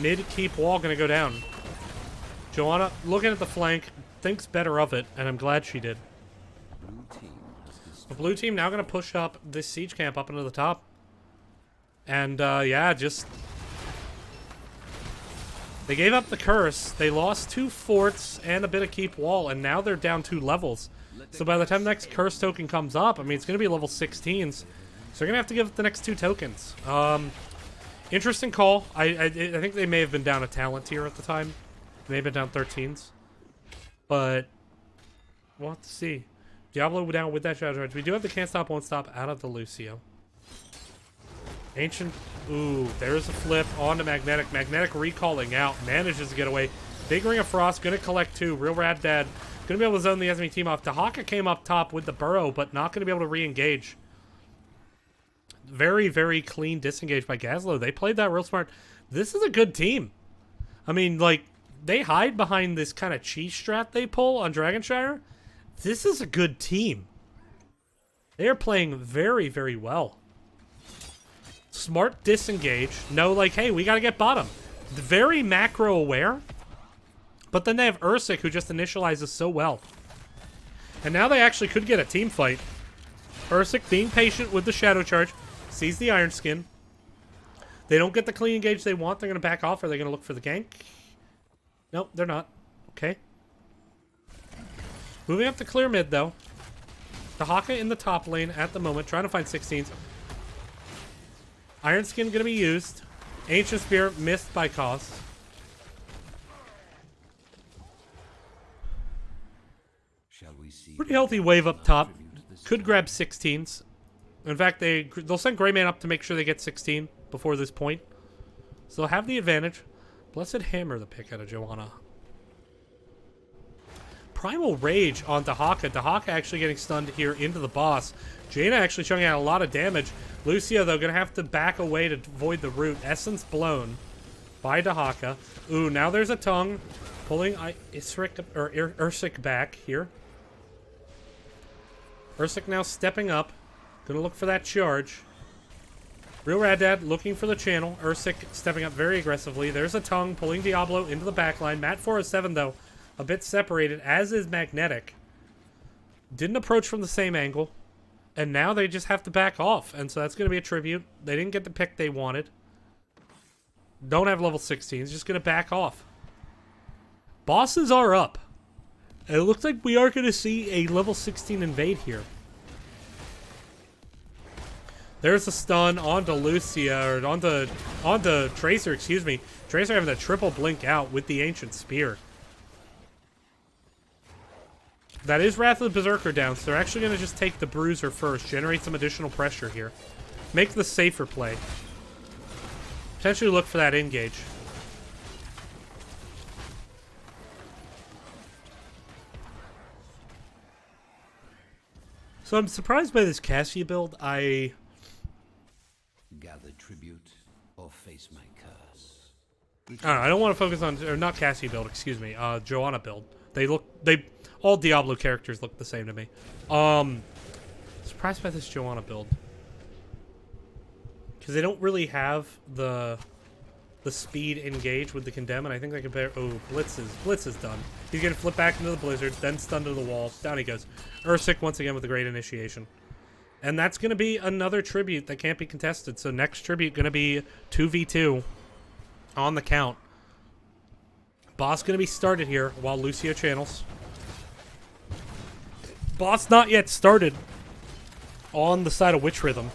Mid keep wall going to go down. Joanna, looking at the flank, thinks better of it, and I'm glad she did. The blue team now going to push up this siege camp up into the top. And, yeah, just... They gave up the curse. They lost 2 forts and a bit of keep wall, and now they're down 2 levels. So by the time the next curse token comes up, I mean, it's going to be level 16s. So they're going to have to give up the next 2 tokens. Interesting call. I think they may have been down a talent tier at the time. They may have been down 13s. But we'll have to see. Diablo down with that shadow charge. We do have the can't stop, won't stop out of the Lucio. Ancient. Ooh, there's a flip onto Magnetic. Magnetic recalling out. Manages to get away. Big Ring of Frost. Going to collect 2. Real Rad Dad. Going to be able to zone the enemy team off. Dahaka came up top with the burrow, but not going to be able to re-engage. Very, very clean disengage by Gazlowe. They played that real smart. This is a good team. I mean, like, they hide behind this kind of cheese strat they pull on Dragonshire. This is a good team. They are playing very, very well. Smart disengage. No, like, hey, we got to get bottom. Very macro aware. But then they have Ursik, who just initializes so well. And now they actually could get a team fight. Ursik being patient with the Shadow Charge. Sees the Iron Skin. They don't get the clean engage they want. They're going to back off. Or are they going to look for the gank? Nope, they're not. Okay. Moving up to clear mid, though. Dahaka in the top lane at the moment, trying to find 16s. Iron Skin going to be used. Ancient Spear missed by cost. Pretty healthy wave up top. Could grab 16s. In fact, they'll send Greyman up to make sure they get 16 before this point. So they'll have the advantage. Blessed Hammer the pick out of Joanna. Primal Rage on Dahaka. Dahaka actually getting stunned here into the boss. Jaina actually showing out a lot of damage. Lucio, though, going to have to back away to avoid the root. Essence blown by Dahaka. Ooh, now there's a tongue. Pulling Ursik back here. Ursik now stepping up. Going to look for that charge. Real Rad Dad looking for the channel. Ursik stepping up very aggressively. There's a tongue pulling Diablo into the backline. Mat 407, though, a bit separated, as is Magnetic. Didn't approach from the same angle. And now they just have to back off. And so that's going to be a tribute. They didn't get the pick they wanted. Don't have level 16s. Just going to back off. Bosses are up. And it looks like we are going to see a level 16 invade here. There's a stun onto Lucia, or onto Tracer, excuse me. Tracer having a triple blink out with the Ancient Spear. That is Wrath of the Berserker down, so they're actually going to just take the Bruiser first, generate some additional pressure here. Make the safer play. Potentially look for that engage. So I'm surprised by this Cassia build. Gather tribute or face my curse. I don't want to focus on, or not Cassie build, excuse me, Joanna build. All Diablo characters look the same to me. Surprised by this Joanna build. Because they don't really have the speed engage with the Condemn, and I think they can pair. Oh, Blitz is done. He's going to flip back into the Blizzard, then stun to the wall. Down he goes. Ursik once again with a great initiation. And that's going to be another tribute that can't be contested. So next tribute going to be 2v2 on the count. Boss going to be started here while Lucio channels. Boss not yet started on the side of Witch Rhythm.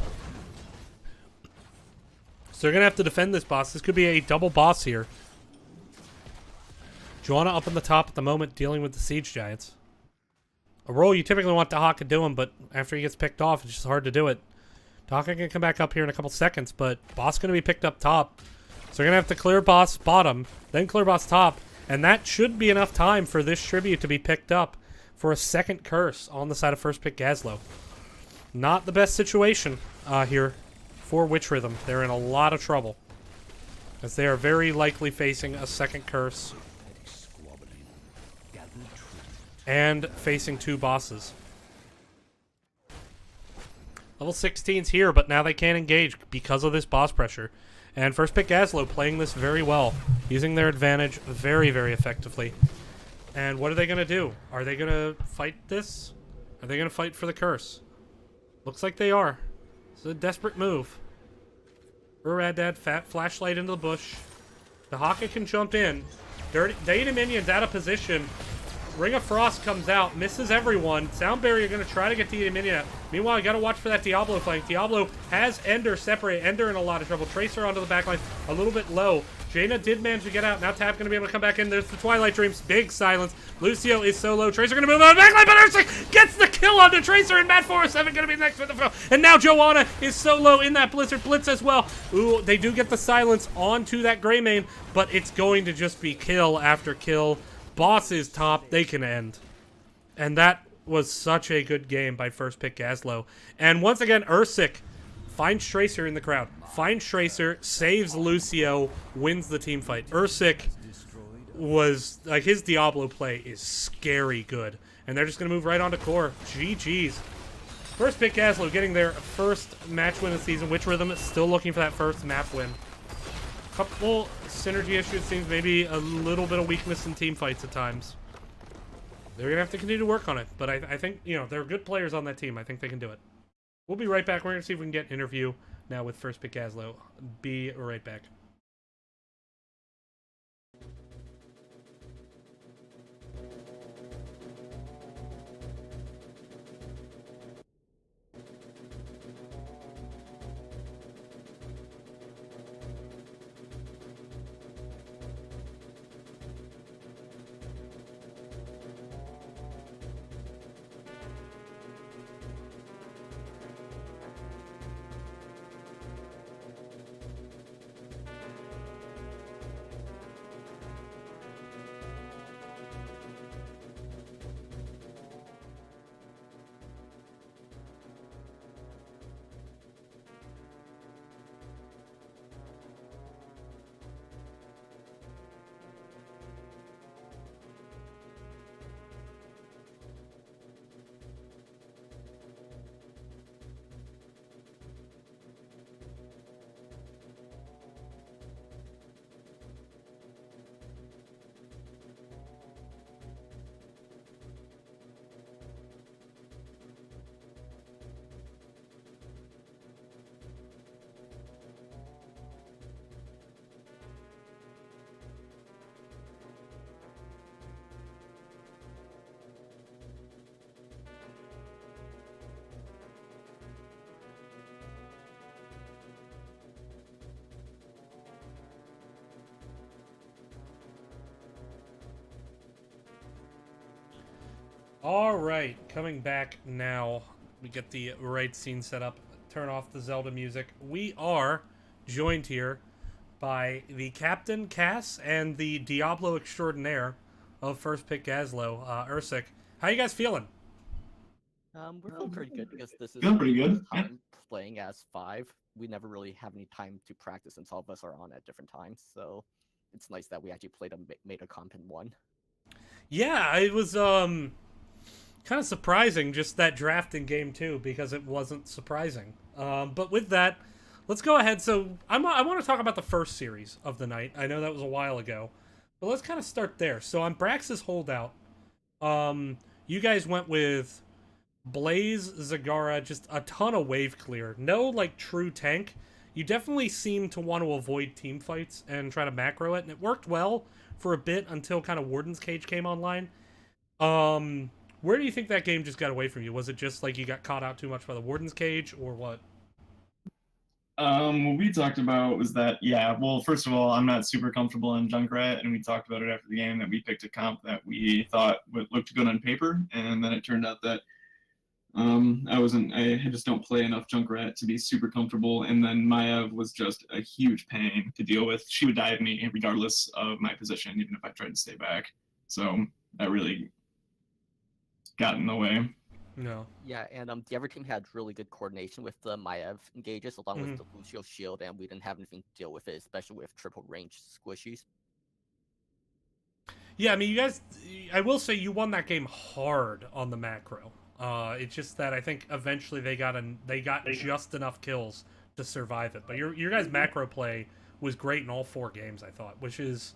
So they're going to have to defend this boss. This could be a double boss here. Joanna up on the top at the moment, dealing with the Siege Giants. A role you typically want Dahaka doing, but after he gets picked off, it's just hard to do it. Dahaka can come back up here in a couple seconds, but boss going to be picked up top. So they're going to have to clear boss bottom, then clear boss top, and that should be enough time for this tribute to be picked up for a second curse on the side of first pick Gazlowe. Not the best situation here for Witch Rhythm. They're in a lot of trouble, as they are very likely facing a second curse and facing two bosses. Level 16's here, but now they can't engage because of this boss pressure. And first pick Gazlowe playing this very well, using their advantage very, very effectively. And what are they going to do? Are they going to fight this? Are they going to fight for the curse? Looks like they are. It's a desperate move. Dad, fat flashlight into the bush. The Haka can jump in. Data minions out of position. Ring of Frost comes out, misses everyone. Sound Barrier going to try to get the Minion out. Meanwhile, you got to watch for that Diablo flank. Diablo has Ender separate. Ender in a lot of trouble. Tracer onto the backline, a little bit low. Jaina did manage to get out. Now Tab going to be able to come back in. There's the Twilight Dreams. Big silence. Lucio is solo. Tracer going to move on the backline, but Ursik gets the kill onto Tracer, and Mat 407 going to be next with the throw. And now Joanna is solo in that Blizzard Blitz as well. Ooh, they do get the silence onto that Greymane, but it's going to just be kill after kill. Boss is top, they can end. And that was such a good game by first pick Gazlowe. And once again, Ursik finds Tracer in the crowd. Finds Tracer, saves Lucio, wins the team fight. Ursik was, like, his Diablo play is scary good. And they're just going to move right on to core. GG's. First pick Gazlowe getting their first match win of the season. Witch Rhythm still looking for that first map win. Couple synergy issues, seems maybe a little bit of weakness in team fights at times. They're going to have to continue to work on it, but I think, you know, they're good players on that team. I think they can do it. We'll be right back. We're going to see if we can get an interview now with first pick Gazlowe. Be right back. Alright, coming back now. We get the raid scene set up. Turn off the Zelda music. We are joined here by the Captain Cass and the Diablo extraordinaire of First Pick Gazlowe, Ursik. How you guys feeling? We're feeling pretty good because this is Feeling pretty our good, first time playing as 5. We never really have any time to practice since all of us are on at different times, so it's nice that we actually made a comp in 1. Yeah, it was kind of surprising just that draft in game 2 because it wasn't surprising. But with that, let's go ahead. So I want to talk about the first series of the night. I know that was a while ago, but let's kind of start there. So on Brax's holdout, you guys went with Blaze, Zagara, just a ton of wave clear. No, like, true tank. You definitely seem to want to avoid team fights and try to macro it, and it worked well for a bit until kind of Warden's Cage came online. Where do you think that game just got away from you? Was it just like you got caught out too much by the Warden's Cage, or what? What we talked about was that, yeah, well, first of all, I'm not super comfortable in Junkrat, and we talked about it after the game that we picked a comp that we thought looked good on paper, and then it turned out that I just don't play enough Junkrat to be super comfortable, and then Maev was just a huge pain to deal with. She would dive me regardless of my position, even if I tried to stay back. So that really got in the way. No. Yeah, and the other team had really good coordination with the Maev engages along with the Lucio shield, and we didn't have anything to deal with it, especially with triple range squishies. Yeah, I mean, you guys, I will say you won that game hard on the macro. It's just that I think eventually they got just enough kills to survive it. But your guys' macro play was great in all 4 games, I thought, which is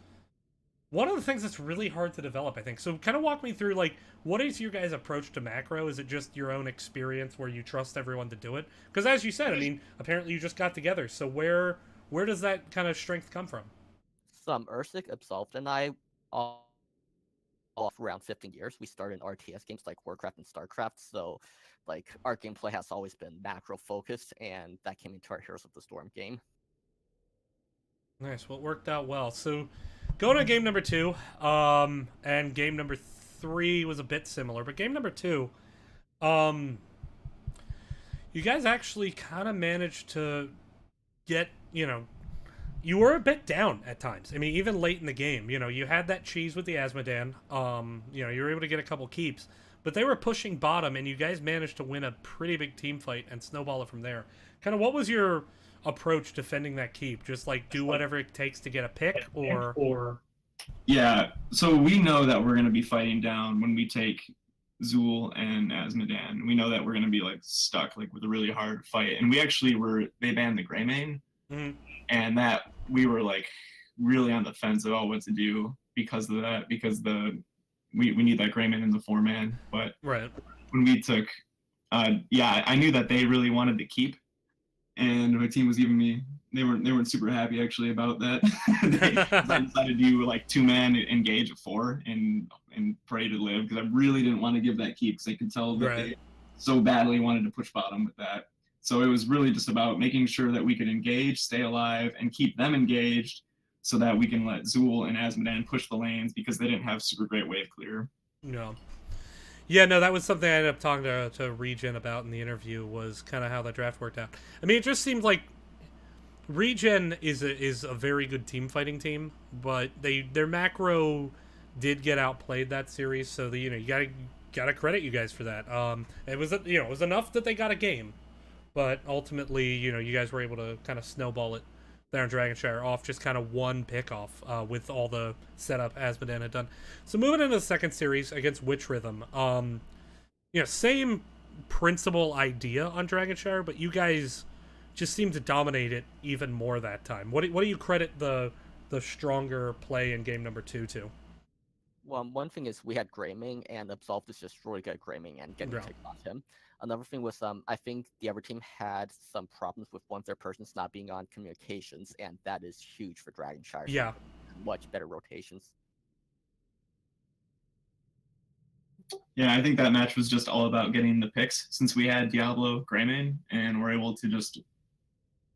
one of the things that's really hard to develop, I think. So kind of walk me through, like, what is your guys' approach to macro? Is it just your own experience where you trust everyone to do it? Because as you said, I mean, apparently you just got together. So where does that kind of strength come from? Ursik, Absolved, and I all off around 15 years. We started in RTS games like Warcraft and Starcraft, so like our gameplay has always been macro focused, and that came into our Heroes of the Storm game. Nice. Well, it worked out well. So going to game number 2, and game number 3 was a bit similar, but game number 2, you guys actually kind of managed to get, you were a bit down at times. I mean, even late in the game, you had that cheese with the Asmodan. You were able to get a couple keeps, but they were pushing bottom, and you guys managed to win a pretty big team fight and snowball it from there. Kind of what was your approach defending that keep? Just like do whatever it takes to get a pick, or? Yeah, so we know that we're going to be fighting down when we take Zool and Asmodan. We know that we're gonna be like stuck like with a really hard fight, and they banned the Greymane, and that we were like really on the fence about what to do because of that, because we need that Greymane in the 4-man. But Right. when we took, I knew that they really wanted to keep, and my team was giving me, they weren't super happy actually about that. I decided to do like 2-man engage of 4 and pray to live, because I really didn't want to give that keep, because I could tell that they so badly wanted to push bottom with that. So it was really just about making sure that we could engage, stay alive, and keep them engaged, so that we can let Zool and Asmodan push the lanes, because they didn't have super great wave clear. No. Yeah, no, that was something I ended up talking to Regen about in the interview, was kind of how the draft worked out. I mean, it just seemed like Regen is a very good team fighting team, but their macro did get outplayed that series, so you gotta credit you guys for that. It was enough that they got a game, but ultimately you guys were able to kind of snowball it there on Dragonshire off just kind of one pickoff with all the setup Asmodan had done. So moving into the second series against Witch Rhythm, same principal idea on Dragonshire, but you guys just seemed to dominate it even more that time. What do you credit the stronger play in game number 2 to? Well, one thing is we had Greymane, and Absolved is just really good at Greymane and getting ticked off him. Another thing was I think the other team had some problems with one of their persons not being on communications, and that is huge for Dragonshire. Yeah. Much better rotations. Yeah, I think that match was just all about getting the picks, since we had Diablo Greymane, and we're able to just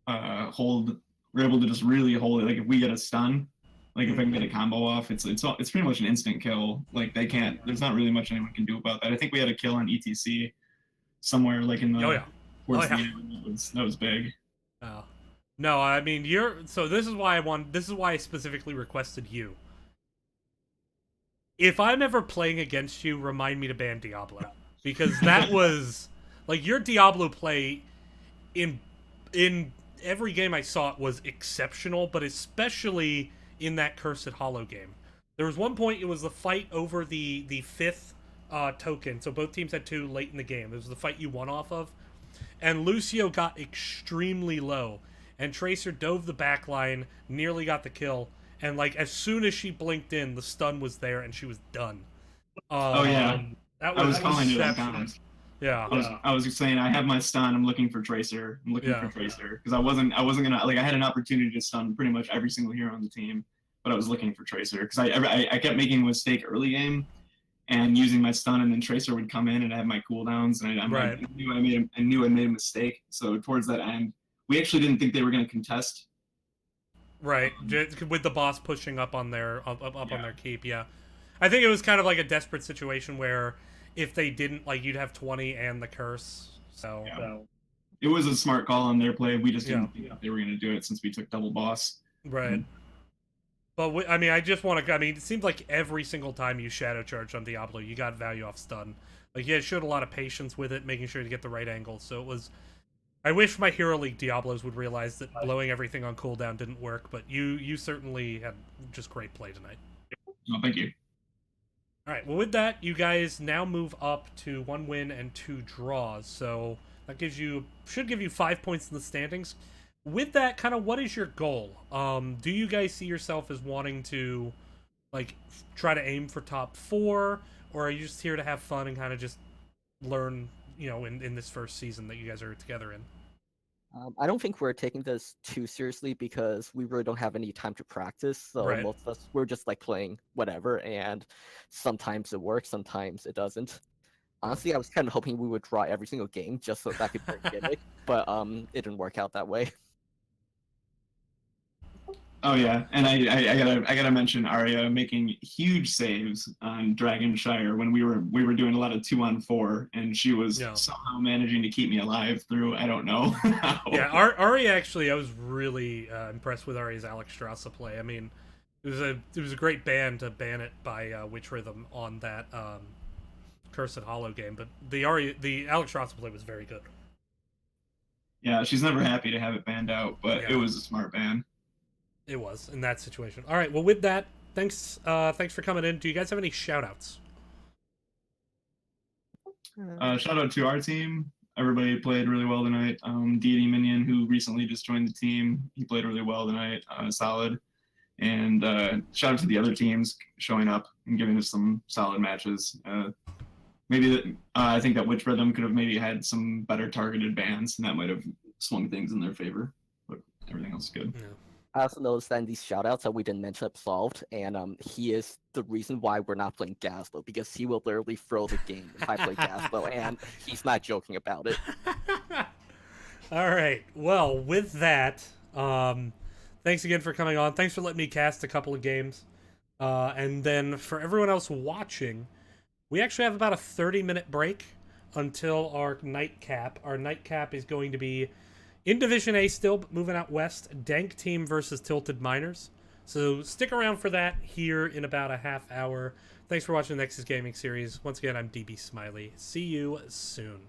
just really hold it. Like if we get a stun, like if I can get a combo off, it's pretty much an instant kill. Like there's not really much anyone can do about that. I think we had a kill on ETC somewhere like in the towards the end. That was big. Oh. No, I mean this is why I specifically requested you. If I'm ever playing against you, remind me to ban Diablo, because that was like your Diablo play in every game I saw it was exceptional, but especially in that Cursed Hollow game. There was one point, it was the fight over the 5th token, so both teams had 2 late in the game. It was the fight you won off of, and Lucio got extremely low, and Tracer dove the back line, nearly got the kill, and like as soon as she blinked in, the stun was there and she was done. That was calling it times. Yeah. I was just saying, I have my stun. I'm looking for Tracer. Because I wasn't gonna, like, I had an opportunity to stun pretty much every single hero on the team, but I was looking for Tracer because I kept making a mistake early game and using my stun, and then Tracer would come in and I had my cooldowns, and I knew I made a mistake. So towards that end, we actually didn't think they were gonna contest. Right, with the boss pushing up on their on their keep. Yeah, I think it was kind of like a desperate situation where if they didn't, like, you'd have 20 and the curse. So it was a smart call on their play. We just didn't think they were going to do it since we took double boss. Right. But I mean, I just want to. I mean, it seems like every single time you shadow charge on Diablo, you got value off stun. Like, yeah, it showed a lot of patience with it, making sure to get the right angle. So it was. I wish my Hero League Diablos would realize that blowing everything on cooldown didn't work, but you certainly had just great play tonight. Oh, thank you. All right, well, with that, you guys now move up to 1 win and 2 draws, so that should give you 5 points in the standings. With that, kind of, what is your goal? Do you guys see yourself as wanting to, like, try to aim for top 4, or are you just here to have fun and kind of just learn, in this first season that you guys are together in? I don't think we're taking this too seriously because we really don't have any time to practice. So most of us, we're just like playing whatever, and sometimes it works, sometimes it doesn't. Honestly, I was kind of hoping we would draw every single game just so that could bring gimmick, but it didn't work out that way. Oh yeah, and I gotta mention Arya making huge saves on Dragonshire when we were doing a lot of 2-on-4, and she was somehow managing to keep me alive through, I don't know how. Yeah, Arya, actually, I was really impressed with Arya's Alexstrasza play. I mean, it was a great ban to ban it by Witch Rhythm on that Cursed Hollow game, but the Alexstrasza play was very good. Yeah, she's never happy to have it banned out, but it was a smart ban. It was, in that situation. All right, well, with that, thanks for coming in. Do you guys have any shout-outs? Shout out to our team. Everybody played really well tonight. Deity Minion, who recently just joined the team, he played really well tonight. Solid. And shout out to the other teams showing up and giving us some solid matches. I think that Witch Rhythm could have maybe had some better targeted bans, and that might have swung things in their favor. But everything else is good. Yeah. I also noticed that in these shoutouts that we didn't mention Absolved, and he is the reason why we're not playing Gazlowe, because he will literally throw the game if I play Gazlowe, and he's not joking about it. All right. Well, with that, thanks again for coming on. Thanks for letting me cast a couple of games. And then for everyone else watching, we actually have about a 30-minute break until our nightcap. Our nightcap is going to be in Division A still, but moving out west. Dank Team versus Tilted Miners. So stick around for that here in about a half hour. Thanks for watching the Nexus Gaming Series. Once again, I'm DB Smiley. See you soon.